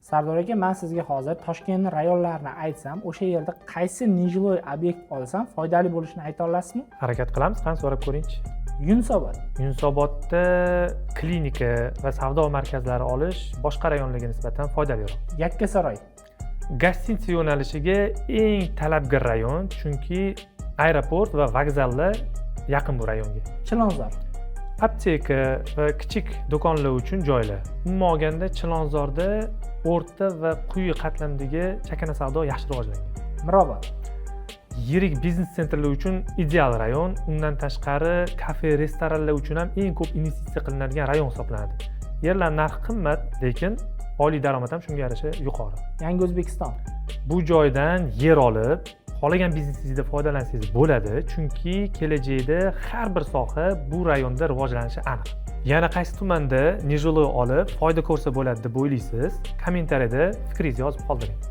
Sardor aka, men sizga hozir Toshkentning rayonlarini aytsam, o'sha yerda qaysi nejiloy obyekt olsam foydali bo'lishini ayta olasizmi? Harakat qilamiz, qani so'rab ko'ringchi. Yunusobod. Yunusobodda klinika va savdo markazlari olish boshqa rayonlarga nisbatan foydaliroq. Yakkasaroy. Gostinitsa yo'nalishiga eng talabgor rayon, chunki aeroport va vokzallar yaqin bu rayonga. Chilonzor. Apteka va kichik do'konlar uchun joylar. Umuman olganda Chilonzorda o'rta va quyi qatlamdagi chakana savdo yaxshi rivojlangan. Mirobod. Yirik biznes sentrlar uchun ideal rayon, undan tashqari kafe, restoranlar uchun ham eng ko'p investitsiya qilinadigan rayon hisoblanadi. Yerlar narxi qimmat, lekin oylik daromad ham shunga yarasha yuqori. Yangi O'zbekiston. Bu joydan yer olib, xohlagan biznesingizda foydalansangiz bo'ladi, chunki kelajakda har bir soha bu rayonda rivojlanishi aniq. Yana qaysi tumanda nejiloy olib foyda ko'rsa bo'ladi deb o'ylaysiz? Kommentariyada fikringizni yozib qoldiring.